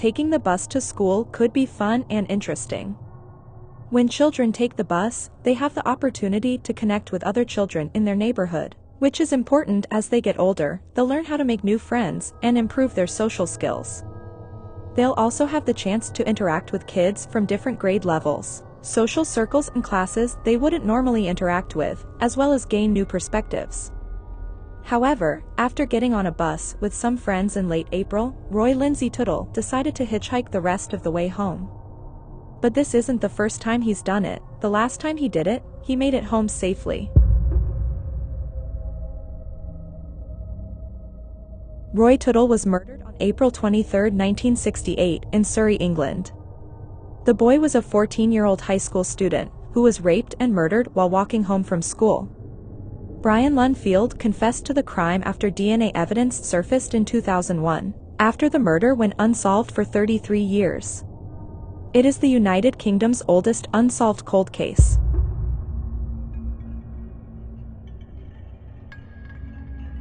taking the bus to school could be fun and interesting. When children take the bus, they have the opportunity to connect with other children in their neighborhood, which is important. As they get older, they'll learn how to make new friends and improve their social skills. They'll also have the chance to interact with kids from different grade levels, social circles and classes they wouldn't normally interact with, as well as gain new perspectives. However, after getting on a bus with some friends in late April, Roy Lindsay Tuttle decided to hitchhike the rest of the way home. But this isn't the first time he's done it. The last time he did it, he made it home safely. Roy Tuttle was murdered on April 23, 1968, in Surrey, England. The boy was a 14-year-old high school student who was raped and murdered while walking home from school. Brian Lunfield confessed to the crime after DNA evidence surfaced in 2001, after the murder went unsolved for 33 years. It is the United Kingdom's oldest unsolved cold case.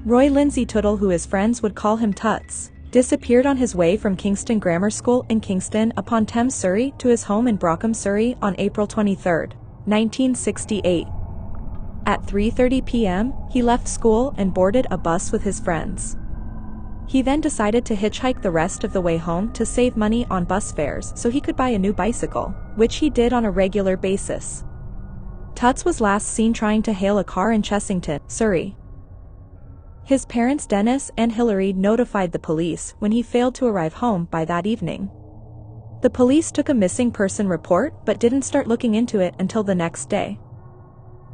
Roy Lindsay Tuttle, who his friends would call him Tuts, disappeared on his way from Kingston Grammar School in Kingston upon Thames, Surrey, to his home in Brockham, Surrey on April 23, 1968. At 3:30 p.m., he left school and boarded a bus with his friends. He then decided to hitchhike the rest of the way home to save money on bus fares so he could buy a new bicycle, which he did on a regular basis. Tuts was last seen trying to hail a car in Chessington, Surrey. His parents Dennis and Hilary notified the police when he failed to arrive home by that evening. The police took a missing person report but didn't start looking into it until the next day.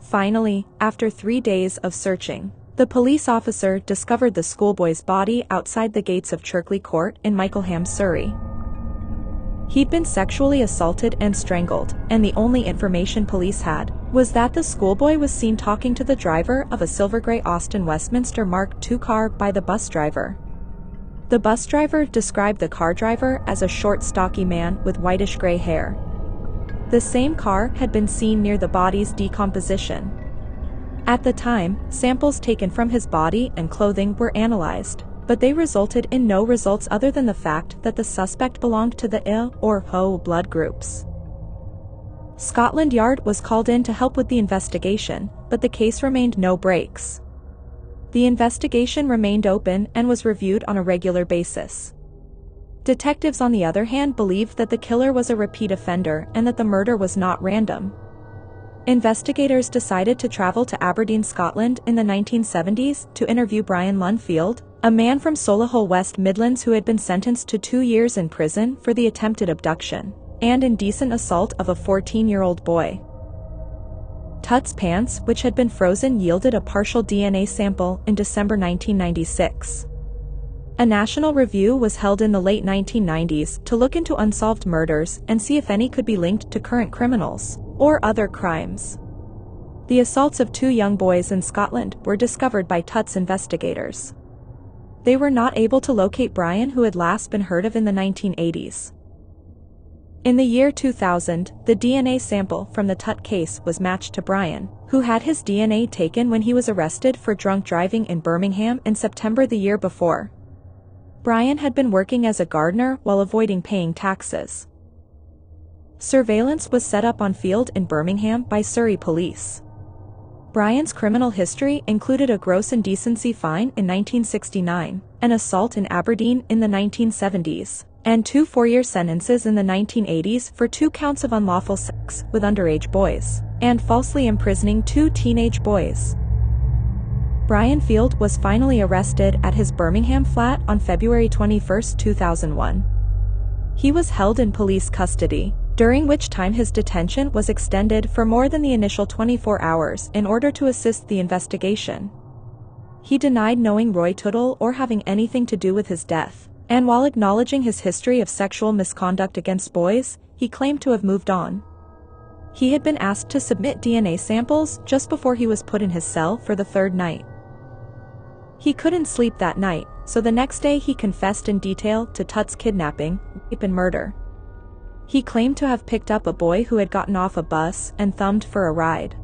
Finally, after 3 days of searching, the police officer discovered the schoolboy's body outside the gates of Cherkley Court in Mickleham, Surrey. He'd been sexually assaulted and strangled, and the only information police had was that the schoolboy was seen talking to the driver of a silver grey Austin Westminster Mark II car by the bus driver. The bus driver described the car driver as a short, stocky man with whitish grey hair. The same car had been seen near the body's decomposition. At the time, samples taken from his body and clothing were analyzed, but they resulted in no results other than the fact that the suspect belonged to the I or O blood groups. Scotland Yard was called in to help with the investigation, but the case remained no breaks. The investigation remained open and was reviewed on a regular basis. Detectives, on the other hand, believed that the killer was a repeat offender and that the murder was not random. Investigators decided to travel to Aberdeen, Scotland in the 1970s to interview Brian Lunfield, a man from Solihull, West Midlands who had been sentenced to 2 years in prison for the attempted abduction and indecent assault of a 14-year-old boy. Tuts' pants, which had been frozen, yielded a partial DNA sample in December 1996. A national review was held in the late 1990s to look into unsolved murders and see if any could be linked to current criminals or other crimes. The assaults of 2 young boys in Scotland were discovered by Tuts investigators. They were not able to locate Brian, who had last been heard of in the 1980s. In the year 2000, the DNA sample from the Tutt case was matched to Brian, who had his DNA taken when he was arrested for drunk driving in Birmingham in September the year before. Brian had been working as a gardener while avoiding paying taxes. Surveillance was set up on field in Birmingham by Surrey police. Brian's criminal history included a gross indecency fine in 1969, an assault in Aberdeen in the 1970s, and 2 4-year sentences in the 1980s for 2 counts of unlawful sex with underage boys, and falsely imprisoning 2 teenage boys. Brian Field was finally arrested at his Birmingham flat on February 21, 2001. He was held in police custody, during which time his detention was extended for more than the initial 24 hours in order to assist the investigation. He denied knowing Roy Tuttle or having anything to do with his death, and while acknowledging his history of sexual misconduct against boys, he claimed to have moved on. He had been asked to submit DNA samples just before he was put in his cell for the 3rd night. He couldn't sleep that night, so the next day he confessed in detail to Tutt's kidnapping, rape and murder. He claimed to have picked up a boy who had gotten off a bus and thumbed for a ride.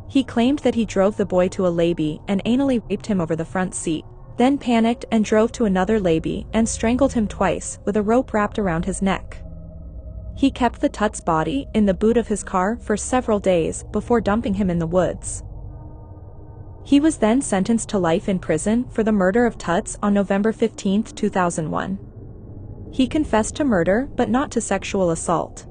He claimed that he drove the boy to a lay-by and anally raped him over the front seat, then panicked and drove to another levee and strangled him twice with a rope wrapped around his neck. He kept the Tut's body in the boot of his car for several days before dumping him in the woods. He was then sentenced to life in prison for the murder of Tuts on November 15, 2001. He confessed to murder but not to sexual assault.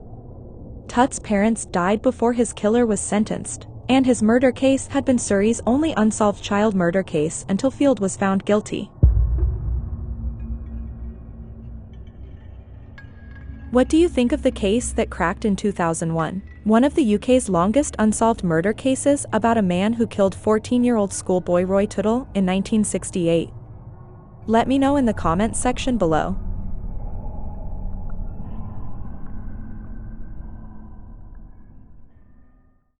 Tut's parents died before his killer was sentenced, and his murder case had been Surrey's only unsolved child murder case until Field was found guilty. What do you think of the case that cracked in 2001? One of the UK's longest unsolved murder cases about a man who killed 14-year-old schoolboy Roy Tuttle in 1968. Let me know in the comments section below.